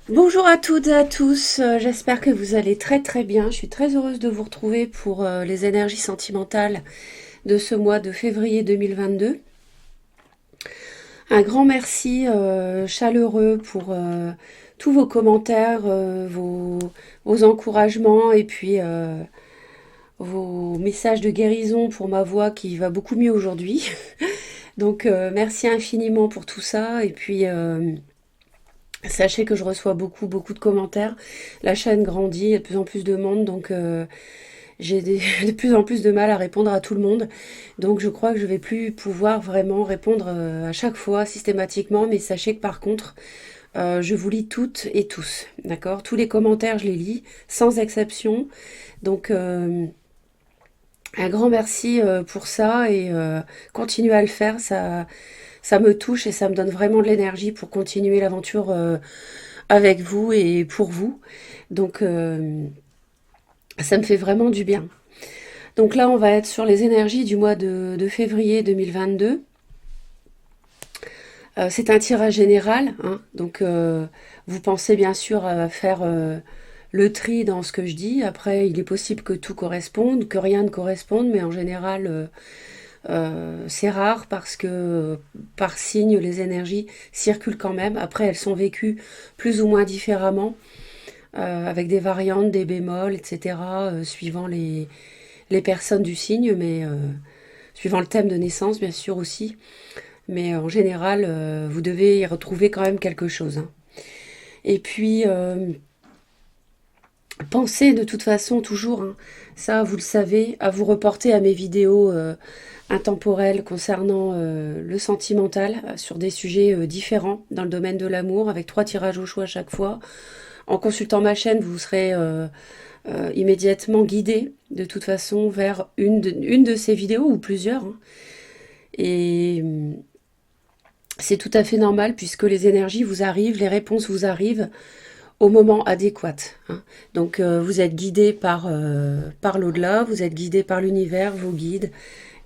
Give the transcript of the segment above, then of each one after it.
Bonjour à toutes et à tous, j'espère que vous allez très très bien. Je suis très heureuse de vous retrouver pour les énergies sentimentales de ce mois de février 2022. Un grand merci chaleureux pour tous vos commentaires, vos encouragements et puis vos messages de guérison pour ma voix qui va beaucoup mieux aujourd'hui. Donc merci infiniment pour tout ça et puis sachez que je reçois beaucoup de commentaires. La chaîne grandit, il y a de plus en plus de monde, donc j'ai de plus en plus de mal à répondre à tout le monde. Donc je crois que je vais plus pouvoir vraiment répondre à chaque fois systématiquement, mais sachez que par contre, je vous lis toutes et tous, d'accord? Tous les commentaires, je les lis, sans exception. Donc un grand merci pour ça et continuez à le faire, ça me touche et ça me donne vraiment de l'énergie pour continuer l'aventure avec vous et pour vous. Donc ça me fait vraiment du bien. Donc là, on va être sur les énergies du mois de février 2022. C'est un tirage général, hein, donc vous pensez bien sûr à faire le tri dans ce que je dis. Après, il est possible que tout corresponde, que rien ne corresponde, mais en général, c'est rare parce que par signe, les énergies circulent quand même. Après, elles sont vécues plus ou moins différemment, avec des variantes, des bémols, etc., suivant les personnes du signe, mais suivant le thème de naissance, bien sûr aussi. Mais en général, vous devez y retrouver quand même quelque chose, hein. Et puis, pensez de toute façon toujours, hein, ça vous le savez, à vous reporter à mes vidéos intemporelles concernant le sentimental sur des sujets différents dans le domaine de l'amour, avec 3 tirages au choix à chaque fois. En consultant ma chaîne, vous serez immédiatement guidé de toute façon vers une de ces vidéos ou plusieurs, hein. Et c'est tout à fait normal puisque les énergies vous arrivent, les réponses vous arrivent au moment adéquat, hein. Donc vous êtes guidé par l'au-delà, vous êtes guidé par l'univers, vos guides.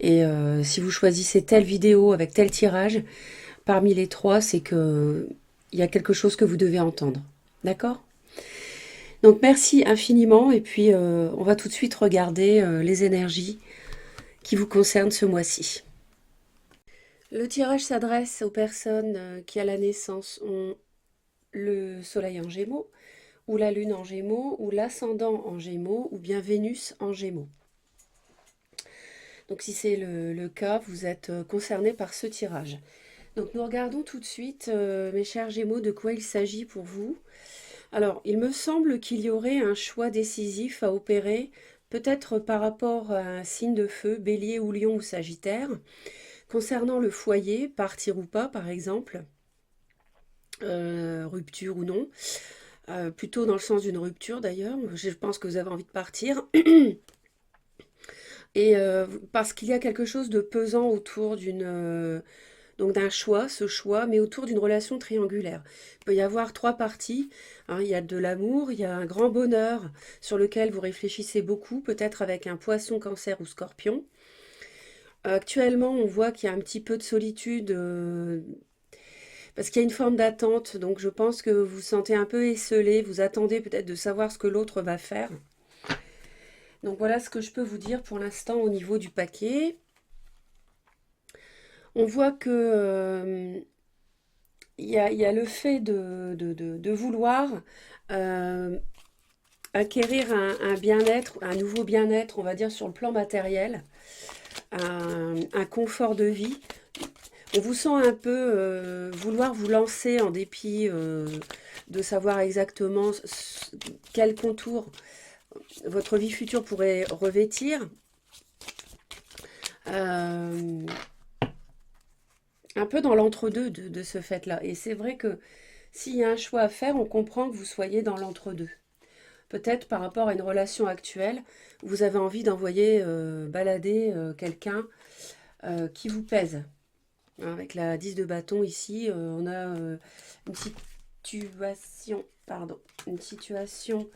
Et si vous choisissez telle vidéo avec tel tirage, parmi les trois, c'est que il y a quelque chose que vous devez entendre. D'accord? Donc merci infiniment et puis on va tout de suite regarder les énergies qui vous concernent ce mois-ci. Le tirage s'adresse aux personnes qui à la naissance ont le soleil en gémeaux, ou la lune en gémeaux, ou l'ascendant en gémeaux, ou bien Vénus en gémeaux. Donc si c'est le cas, vous êtes concerné par ce tirage. Donc nous regardons tout de suite, mes chers gémeaux, de quoi il s'agit pour vous. Alors, il me semble qu'il y aurait un choix décisif à opérer, peut-être par rapport à un signe de feu, bélier ou lion ou sagittaire, concernant le foyer, partir ou pas par exemple, rupture ou non, plutôt dans le sens d'une rupture d'ailleurs, je pense que vous avez envie de partir, et parce qu'il y a quelque chose de pesant autour donc d'un choix, ce choix, mais autour d'une relation triangulaire. Il peut y avoir 3 parties, hein. Il y a de l'amour, il y a un grand bonheur sur lequel vous réfléchissez beaucoup, peut-être avec un poisson, cancer ou scorpion. Actuellement, on voit qu'il y a un petit peu de solitude, parce qu'il y a une forme d'attente, donc je pense que vous vous sentez un peu esselé, vous attendez peut-être de savoir ce que l'autre va faire. Donc voilà ce que je peux vous dire pour l'instant au niveau du paquet. On voit que il y a le fait de vouloir euh, acquérir un bien-être, un nouveau bien-être, on va dire, sur le plan matériel, un confort de vie. On vous sent un peu vouloir vous lancer en dépit de savoir exactement quel contour votre vie future pourrait revêtir. Euh, un peu dans l'entre-deux de ce fait-là. Et c'est vrai que s'il y a un choix à faire, on comprend que vous soyez dans l'entre-deux. Peut-être par rapport à une relation actuelle, vous avez envie d'envoyer balader quelqu'un qui vous pèse. Hein, avec la 10 de bâton ici, on a une situation, pardon, une situation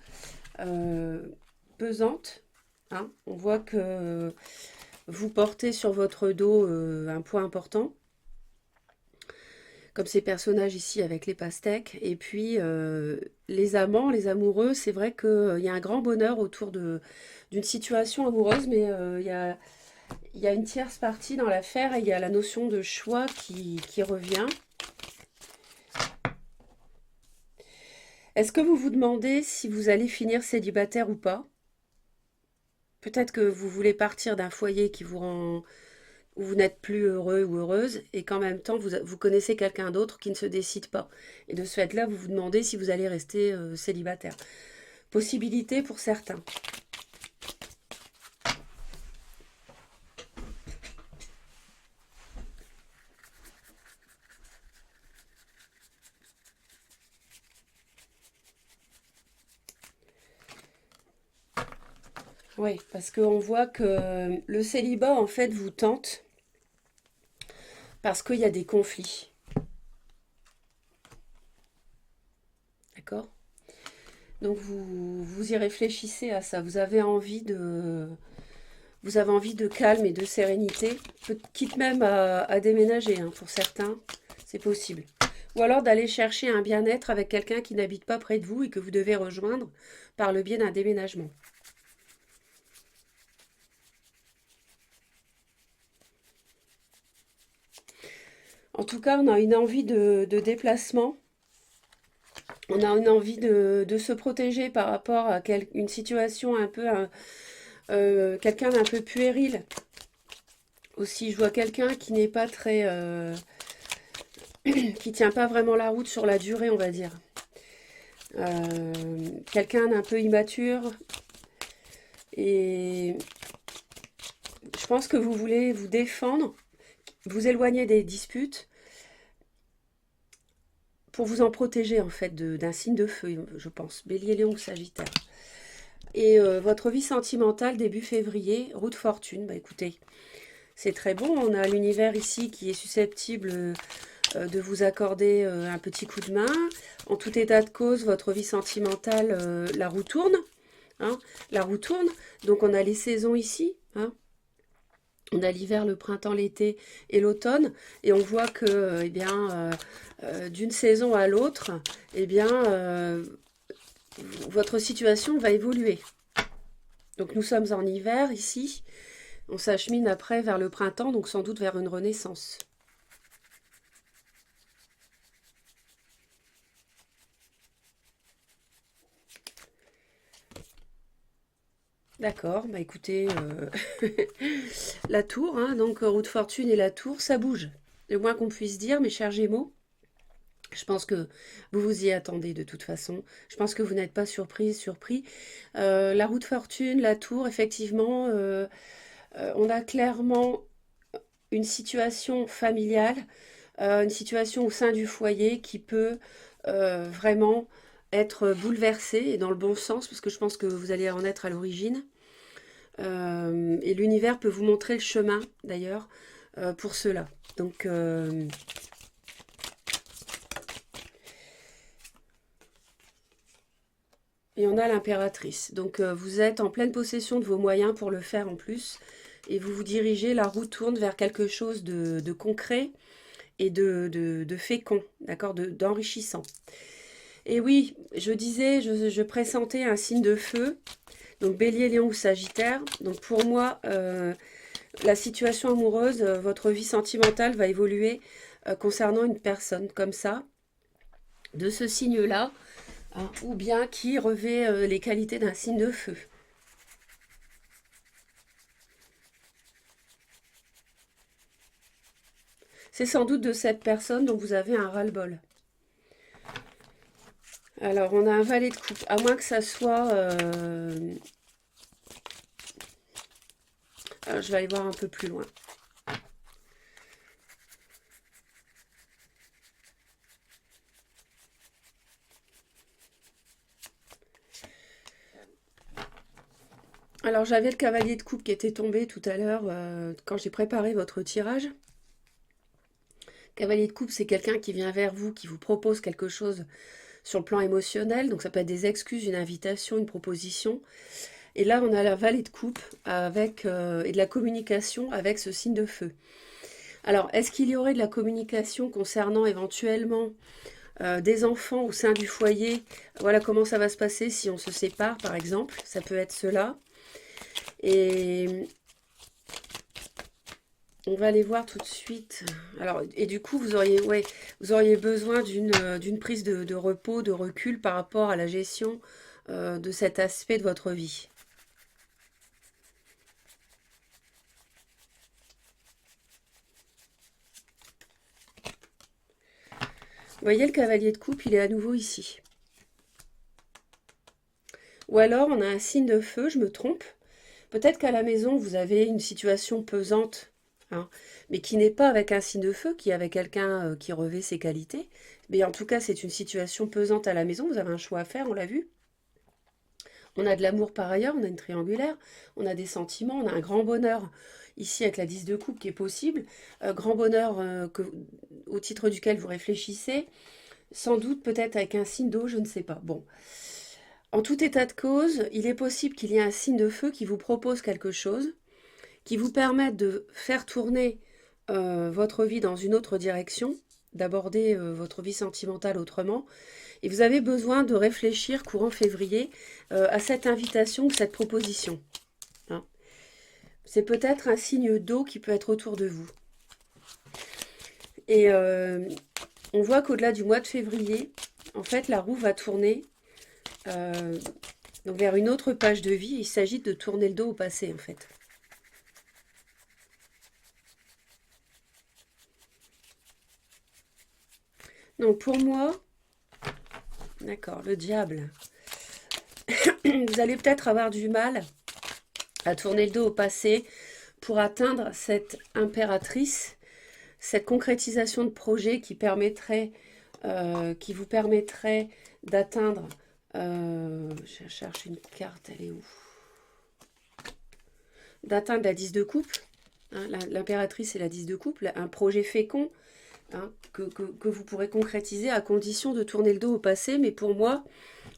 euh, pesante, hein. On voit que vous portez sur votre dos un poids important, comme ces personnages ici avec les pastèques. Et puis les amants, les amoureux, c'est vrai qu'il y a un grand bonheur autour d'une situation amoureuse, mais il y a une tierce partie dans l'affaire et il y a la notion de choix qui revient. Est-ce que vous vous demandez si vous allez finir célibataire ou pas? Peut-être que vous voulez partir d'un foyer qui vous rend, où vous n'êtes plus heureux ou heureuse et qu'en même temps vous connaissez quelqu'un d'autre qui ne se décide pas. Et de ce fait-là, vous vous demandez si vous allez rester célibataire. Possibilité pour certains. Oui, parce qu'on voit que le célibat, en fait, vous tente parce qu'il y a des conflits. D'accord? Donc vous y réfléchissez à ça. Vous avez envie de calme et de sérénité, quitte même à déménager, hein, pour certains, c'est possible. Ou alors d'aller chercher un bien-être avec quelqu'un qui n'habite pas près de vous et que vous devez rejoindre par le biais d'un déménagement. En tout cas, on a une envie de déplacement. On a une envie de se protéger par rapport à une situation un peu, quelqu'un d'un peu puéril. Aussi, je vois quelqu'un qui n'est pas très, qui tient pas vraiment la route sur la durée, on va dire. Quelqu'un d'un peu immature. Et je pense que vous voulez vous défendre, vous éloigner des disputes pour vous en protéger en fait d'un signe de feu, je pense. Bélier, Lion ou Sagittaire. Et votre vie sentimentale début février, roue de fortune, bah écoutez, c'est très bon. On a l'univers ici qui est susceptible de vous accorder un petit coup de main. En tout état de cause, votre vie sentimentale, la roue tourne. Hein, la roue tourne. Donc on a les saisons ici. Hein. On a l'hiver, le printemps, l'été et l'automne. Et on voit que eh bien, d'une saison à l'autre, eh bien, votre situation va évoluer. Donc nous sommes en hiver ici. On s'achemine après vers le printemps, donc sans doute vers une renaissance. D'accord, bah écoutez, la tour, hein, donc roue de fortune et la tour, ça bouge. Le moins qu'on puisse dire, mes chers Gémeaux. Je pense que vous vous y attendez de toute façon. Je pense que vous n'êtes pas surpris. La roue de fortune, la tour, effectivement, on a clairement une situation familiale, une situation au sein du foyer qui peut vraiment être bouleversée, et dans le bon sens, parce que je pense que vous allez en être à l'origine. Et l'univers peut vous montrer le chemin, d'ailleurs, pour cela. Donc, et on a l'impératrice. Donc, vous êtes en pleine possession de vos moyens pour le faire en plus. Et vous vous dirigez, la roue tourne vers quelque chose de concret et de fécond, d'accord, d'enrichissant. Et oui, je disais, je pressentais un signe de feu, donc Bélier, Lion ou Sagittaire. Donc pour moi, la situation amoureuse, votre vie sentimentale va évoluer concernant une personne comme ça, de ce signe-là, hein, ou bien qui revêt les qualités d'un signe de feu. C'est sans doute de cette personne dont vous avez un ras-le-bol. Alors, on a un valet de coupe, à moins que ça soit... alors, je vais aller voir un peu plus loin. Alors, j'avais le cavalier de coupe qui était tombé tout à l'heure quand j'ai préparé votre tirage. Cavalier de coupe, c'est quelqu'un qui vient vers vous, qui vous propose quelque chose sur le plan émotionnel. Donc, ça peut être des excuses, une invitation, une proposition. Et là, on a la valet de coupe avec, et de la communication avec ce signe de feu. Alors, est-ce qu'il y aurait de la communication concernant éventuellement des enfants au sein du foyer? Voilà comment ça va se passer si on se sépare, par exemple. Ça peut être cela. Et on va aller voir tout de suite. Alors, et du coup, ouais, vous auriez besoin d'une prise de repos, de recul par rapport à la gestion de cet aspect de votre vie. Vous voyez, le cavalier de coupe, il est à nouveau ici. Ou alors, on a un signe de feu, je me trompe. Peut-être qu'à la maison, vous avez une situation pesante, hein, mais qui n'est pas avec un signe de feu, qui est avec quelqu'un qui revêt ses qualités. Mais en tout cas, c'est une situation pesante à la maison. Vous avez un choix à faire, on l'a vu. On a de l'amour par ailleurs, on a une triangulaire, on a des sentiments, on a un grand bonheur ici avec la 10 de coupe qui est possible. Grand bonheur au titre duquel vous réfléchissez, sans doute peut-être avec un signe d'eau, je ne sais pas. Bon, en tout état de cause, il est possible qu'il y ait un signe de feu qui vous propose quelque chose, qui vous permette de faire tourner votre vie dans une autre direction, d'aborder votre vie sentimentale autrement. Et vous avez besoin de réfléchir courant février à cette invitation ou cette proposition. Hein. C'est peut-être un signe d'eau qui peut être autour de vous. Et on voit qu'au-delà du mois de février, en fait, la roue va tourner donc vers une autre page de vie. Il s'agit de tourner le dos au passé, en fait. Donc pour moi, d'accord, le diable. Vous allez peut-être avoir du mal à tourner le dos au passé pour atteindre cette impératrice, cette concrétisation de projet qui permettrait, qui vous permettrait d'atteindre. Je cherche une carte, elle est où? D'atteindre la 10 de coupe. Hein, l'impératrice et la 10 de coupe, un projet fécond. Hein, que vous pourrez concrétiser à condition de tourner le dos au passé. Mais pour moi,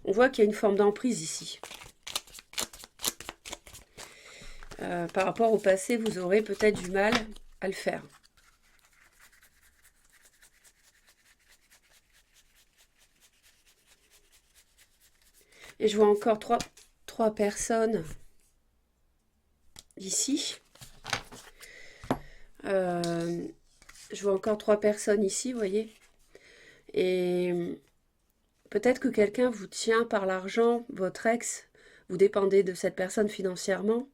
on voit qu'il y a une forme d'emprise ici. Par rapport au passé, vous aurez peut-être du mal à le faire. Et je vois encore trois personnes ici. Je vois encore 3 personnes ici, vous voyez. Et peut-être que quelqu'un vous tient par l'argent, votre ex, vous dépendez de cette personne financièrement.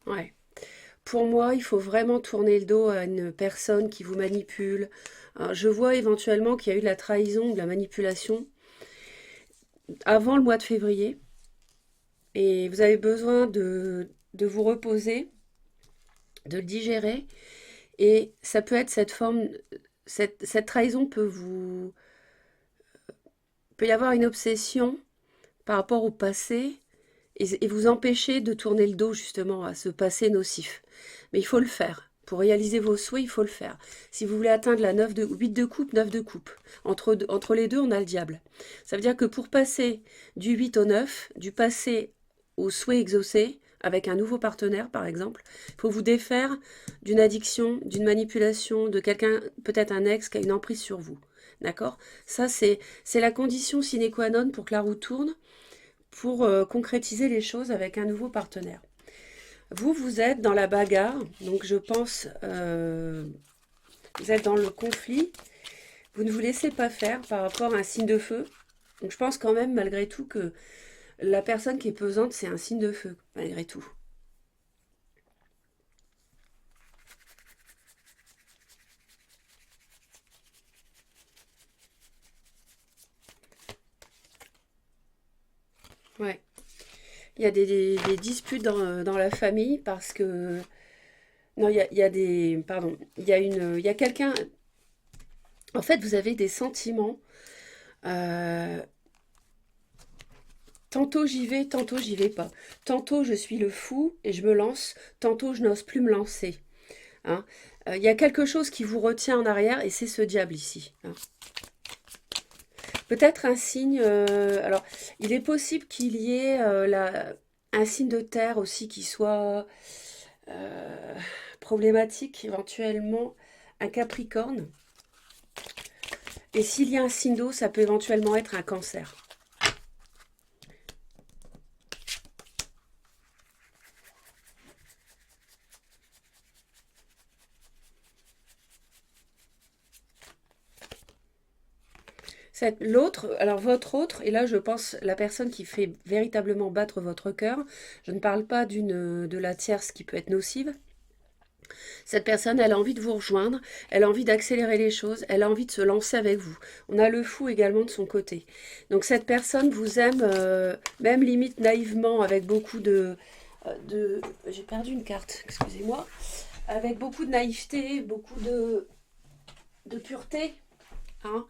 Ouais. Pour moi, il faut vraiment tourner le dos à une personne qui vous manipule. Alors, je vois éventuellement qu'il y a eu de la trahison, de la manipulation avant le mois de février. Et vous avez besoin de vous reposer, de le digérer. Et ça peut être cette forme, cette trahison peut y avoir une obsession par rapport au passé et vous empêcher de tourner le dos justement à ce passé nocif. Mais il faut le faire. Pour réaliser vos souhaits, il faut le faire. Si vous voulez atteindre la 8 de coupe, 9 de coupe. Entre les deux, on a le diable. Ça veut dire que pour passer du 8 au 9, du passé au souhait exaucé, avec un nouveau partenaire par exemple, il faut vous défaire d'une addiction, d'une manipulation, de quelqu'un, peut-être un ex qui a une emprise sur vous. D'accord? Ça, c'est la condition sine qua non pour que la roue tourne, pour concrétiser les choses avec un nouveau partenaire. Vous êtes dans la bagarre, donc je pense, vous êtes dans le conflit, vous ne vous laissez pas faire par rapport à un signe de feu. Donc je pense quand même, malgré tout, que la personne qui est pesante, c'est un signe de feu, malgré tout. Ouais. Il y a des disputes dans la famille parce que... Non, il y a des... Pardon. Il y a quelqu'un... En fait, vous avez des sentiments. euh, Tantôt tantôt j'y vais pas. Tantôt je suis le fou et je me lance. Tantôt je n'ose plus me lancer. Hein. Il y a quelque chose qui vous retient en arrière et c'est ce diable ici. Hein. Peut-être un signe, alors il est possible qu'il y ait un signe de terre aussi qui soit euh, problématique, éventuellement un Capricorne. Et s'il y a un signe d'eau, ça peut éventuellement être un Cancer. L'autre, alors votre autre, et là je pense la personne qui fait véritablement battre votre cœur, je ne parle pas de la tierce qui peut être nocive. Cette personne, elle a envie de vous rejoindre, elle a envie d'accélérer les choses, elle a envie de se lancer avec vous. On a le fou également de son côté. Donc cette personne vous aime, même limite naïvement, avec beaucoup j'ai perdu une carte, excusez-moi. Avec beaucoup de naïveté, beaucoup de pureté, hein,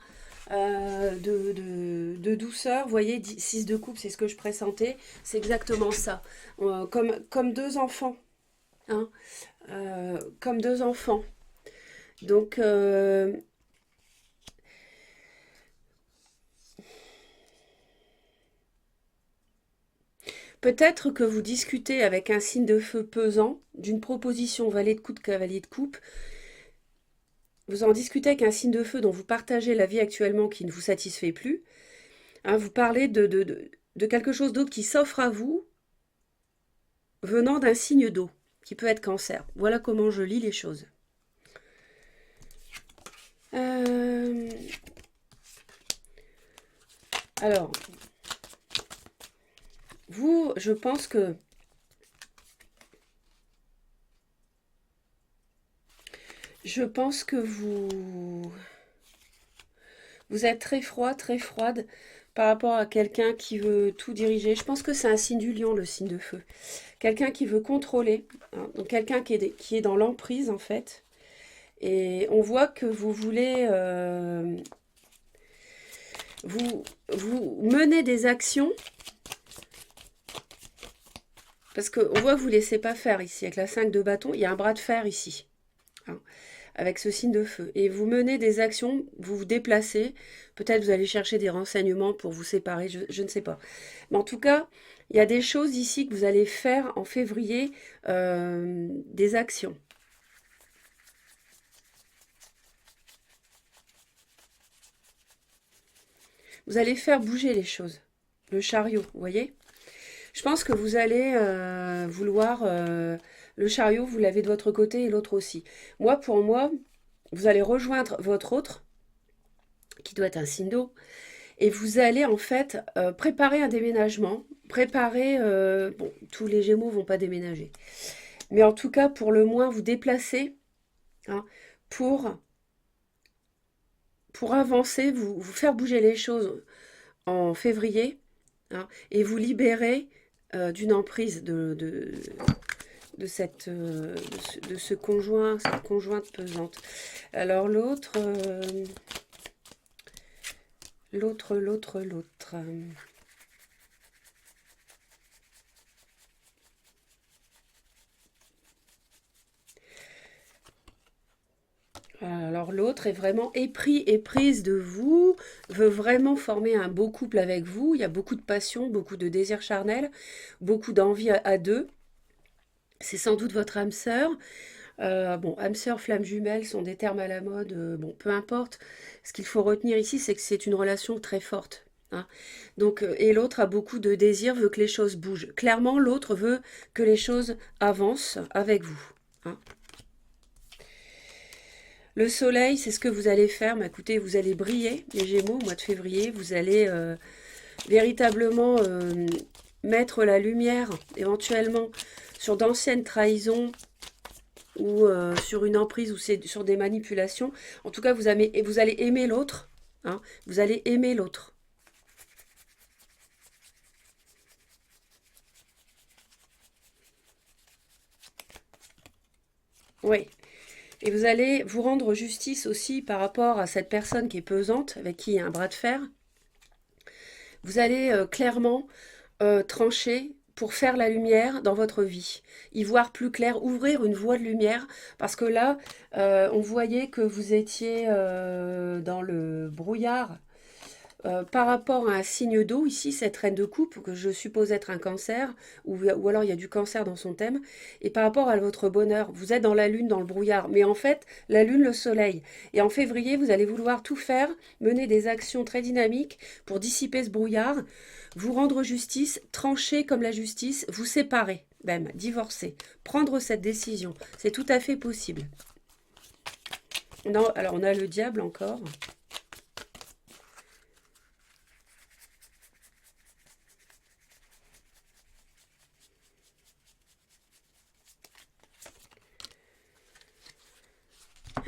de douceur. Vous voyez, 6 de coupe, c'est ce que je pressentais. C'est exactement ça. Comme deux enfants. Hein, comme deux enfants. Donc, peut-être que vous discutez avec un signe de feu pesant d'une proposition valet de coupe, cavalier de coupe. Vous en discutez avec un signe de feu dont vous partagez la vie actuellement qui ne vous satisfait plus. Hein, vous parlez de quelque chose d'autre qui s'offre à vous venant d'un signe d'eau, qui peut être Cancer. Voilà comment je lis les choses. Alors, vous, je pense que vous êtes très froid, très froide par rapport à quelqu'un qui veut tout diriger. Je pense que c'est un signe du lion, le signe de feu. Quelqu'un qui veut contrôler, hein, donc quelqu'un qui est dans l'emprise en fait. Et on voit que vous voulez, vous menez des actions, parce qu'on voit que vous ne laissez pas faire ici. Avec la 5 de bâton, il y a un bras de fer ici, hein, avec ce signe de feu. Et vous menez des actions, vous vous déplacez. Peut-être vous allez chercher des renseignements pour vous séparer, je ne sais pas. Mais en tout cas, il y a des choses ici que vous allez faire en février, des actions. Vous allez faire bouger les choses. Le chariot, vous voyez? Je pense que vous allez vouloir... le chariot, vous l'avez de votre côté et l'autre aussi. Moi, pour moi, vous allez rejoindre votre autre, qui doit être un signe d'eau, et vous allez en fait préparer un déménagement. Préparer... bon, tous les Gémeaux vont pas déménager. Mais en tout cas, pour le moins, vous déplacer, hein, pour avancer, vous faire bouger les choses en février, hein, et vous libérer d'une emprise de ce conjoint, cette conjointe pesante. Alors l'autre. Alors l'autre est vraiment épris et prise de vous, veut vraiment former un beau couple avec vous. Il y a beaucoup de passion, beaucoup de désir charnel, beaucoup d'envie à deux. C'est sans doute votre âme sœur. Bon, âme sœur, flamme jumelle sont des termes à la mode. Bon, peu importe. Ce qu'il faut retenir ici, c'est que c'est une relation très forte. Hein. Donc, et l'autre a beaucoup de désir, veut que les choses bougent. Clairement, l'autre veut que les choses avancent avec vous. Hein. Le soleil, c'est ce que vous allez faire. Mais écoutez, vous allez briller, les Gémeaux, au mois de février. Vous allez véritablement mettre la lumière, éventuellement, sur d'anciennes trahisons ou sur une emprise ou sur des manipulations. En tout cas, vous allez aimer l'autre. Hein, vous allez aimer l'autre. Oui. Et vous allez vous rendre justice aussi par rapport à cette personne qui est pesante, avec qui il y a un bras de fer. Vous allez clairement trancher pour faire la lumière dans votre vie, y voir plus clair, ouvrir une voie de lumière, parce que là, on voyait que vous étiez dans le brouillard, Par rapport à un signe d'eau, ici, cette reine de coupe, que je suppose être un cancer, ou alors il y a du cancer dans son thème, et par rapport à votre bonheur, vous êtes dans la lune, dans le brouillard, mais en fait, la lune, le soleil. Et en février, vous allez vouloir tout faire, mener des actions très dynamiques pour dissiper ce brouillard, vous rendre justice, trancher comme la justice, vous séparer, même, divorcer, prendre cette décision. C'est tout à fait possible. Non, alors on a le diable encore.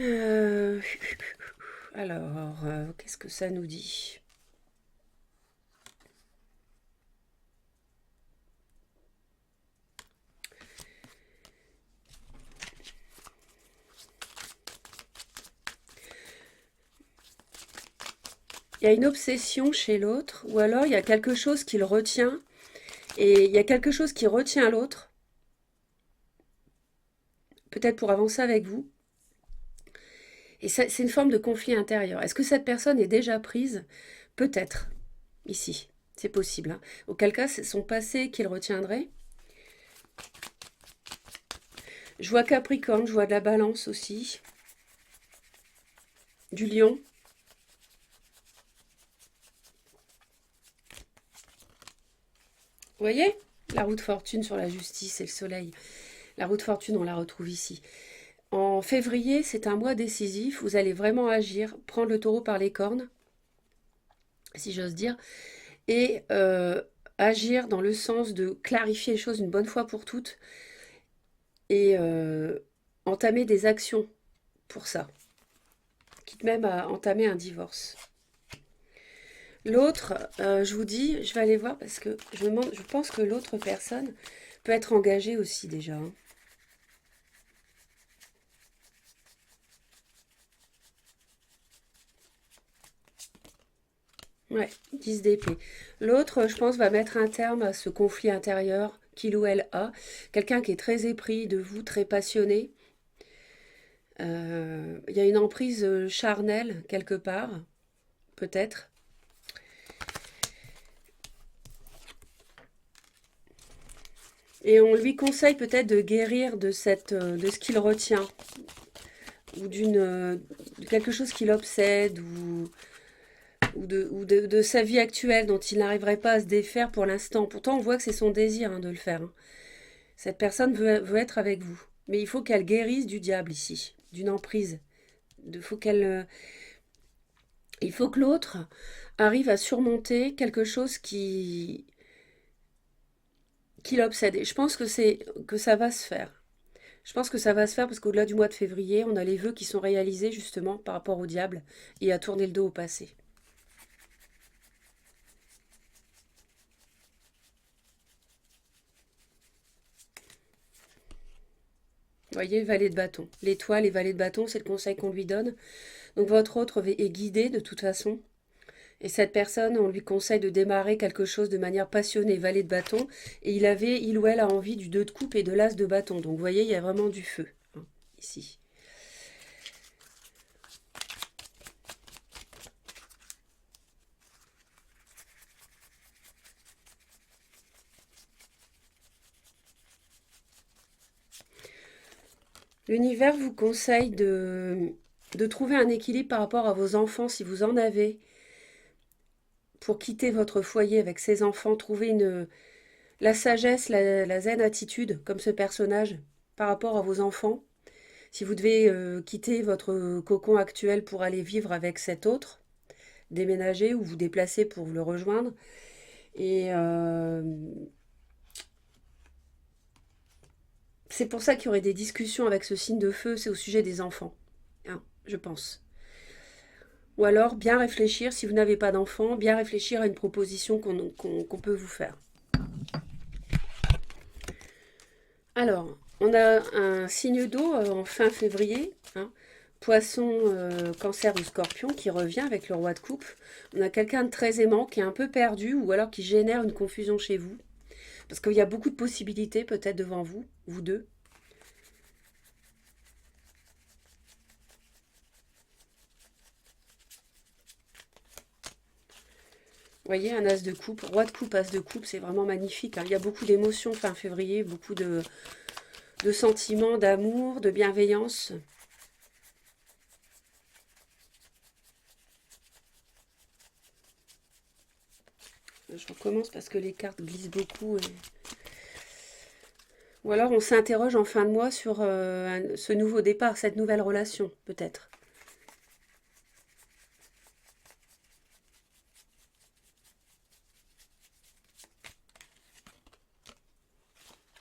Euh, Alors, qu'est-ce que ça nous dit? Il y a une obsession chez l'autre, ou alors il y a quelque chose qui le retient, et il y a quelque chose qui retient l'autre, peut-être pour avancer avec vous. Et c'est une forme de conflit intérieur. Est-ce que cette personne est déjà prise? Peut-être, ici. C'est possible, hein. Auquel cas, c'est son passé qu'il retiendrait. Je vois Capricorne, je vois de la Balance aussi. Du Lion. Vous voyez? La roue de fortune sur la justice et le soleil. La roue de fortune, on la retrouve ici. En février, c'est un mois décisif. Vous allez vraiment agir, prendre le taureau par les cornes, si j'ose dire, et agir dans le sens de clarifier les choses une bonne fois pour toutes et entamer des actions pour ça, quitte même à entamer un divorce. L'autre, je vous dis, je vais aller voir parce que je pense que l'autre personne peut être engagée aussi déjà, hein. Ouais, 10 d'épée. L'autre, je pense, va mettre un terme à ce conflit intérieur qu'il ou elle a. Quelqu'un qui est très épris de vous, très passionné. Il y a une emprise charnelle quelque part, peut-être. Et on lui conseille peut-être de guérir de de ce qu'il retient, ou de quelque chose qui l'obsède, de sa vie actuelle dont il n'arriverait pas à se défaire pour l'instant. Pourtant, on voit que c'est son désir, hein, de le faire, hein. Cette personne veut être avec vous. Mais il faut qu'elle guérisse du diable ici, d'une emprise. Faut qu'elle, il faut que l'autre arrive à surmonter quelque chose qui l'obsède. Et je pense que ça va se faire. Je pense que ça va se faire parce qu'au-delà du mois de février, on a les vœux qui sont réalisés justement par rapport au diable et à tourner le dos au passé. Vous voyez, valet de bâton. L'étoile et valet de bâton, c'est le conseil qu'on lui donne. Donc votre autre est guidé de toute façon. Et cette personne, on lui conseille de démarrer quelque chose de manière passionnée, valet de bâton. Et il ou elle a envie du 2 de coupe et de l'as de bâton. Donc vous voyez, il y a vraiment du feu, hein, ici. L'univers vous conseille de trouver un équilibre par rapport à vos enfants, si vous en avez, pour quitter votre foyer avec ses enfants, trouver la sagesse, la zen attitude, comme ce personnage, par rapport à vos enfants. Si vous devez quitter votre cocon actuel pour aller vivre avec cet autre, déménager ou vous déplacer pour le rejoindre. Et c'est pour ça qu'il y aurait des discussions avec ce signe de feu, c'est au sujet des enfants, hein, je pense. Ou alors bien réfléchir, si vous n'avez pas d'enfants, bien réfléchir à une proposition qu'on peut vous faire. Alors, on a un signe d'eau en fin février, hein, Poisson, Cancer ou Scorpion qui revient avec le roi de coupe. On a quelqu'un de très aimant qui est un peu perdu ou alors qui génère une confusion chez vous. Parce qu'il y a beaucoup de possibilités peut-être devant vous, vous deux. voyez, un as de coupe, roi de coupe, as de coupe, c'est vraiment magnifique, hein. Il y a beaucoup d'émotions fin février, beaucoup de sentiments, d'amour, de bienveillance. Je recommence parce que les cartes glissent beaucoup. Ou alors on s'interroge en fin de mois sur ce nouveau départ, cette nouvelle relation, peut-être.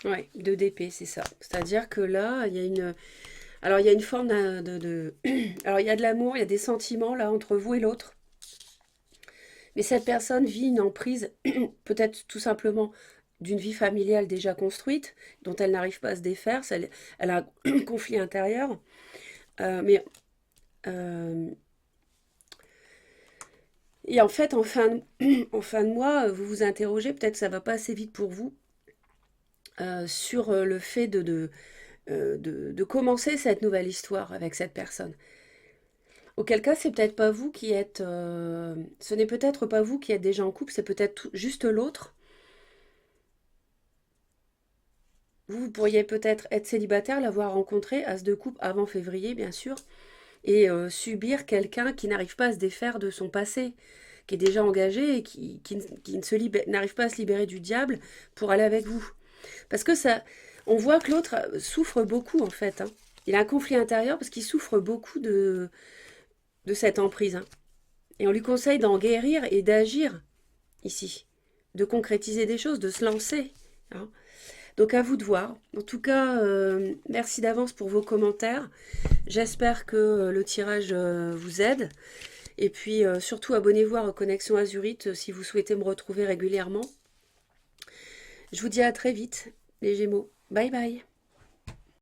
Ouais, 2 d'épée, c'est ça. C'est-à-dire que là, il y a une... Alors, il y a une forme Alors, il y a de l'amour, il y a des sentiments, là, entre vous et l'autre. Mais cette personne vit une emprise, peut-être tout simplement d'une vie familiale déjà construite, dont elle n'arrive pas à se défaire. Elle a un conflit intérieur. Mais euh, et en fait, en fin de mois, vous vous interrogez, peut-être que ça va pas assez vite pour vous, sur le fait de commencer cette nouvelle histoire avec cette personne. Auquel cas, c'est peut-être pas vous qui êtes, ce n'est peut-être pas vous qui êtes déjà en couple, c'est peut-être juste l'autre. Vous pourriez peut-être être célibataire, l'avoir rencontré, as de coupe avant février, bien sûr, et subir quelqu'un qui n'arrive pas à se défaire de son passé, qui est déjà engagé et qui ne n'arrive pas à se libérer du diable pour aller avec vous. Parce que ça, on voit que l'autre souffre beaucoup en fait, hein. Il a un conflit intérieur parce qu'il souffre beaucoup de cette emprise, hein. Et on lui conseille d'en guérir et d'agir ici, de concrétiser des choses, de se lancer, hein. Donc à vous de voir. En tout cas, merci d'avance pour vos commentaires. J'espère que le tirage vous aide. Et puis surtout abonnez-vous à Reconnexion Azurite si vous souhaitez me retrouver régulièrement. Je vous dis à très vite, les Gémeaux. Bye bye.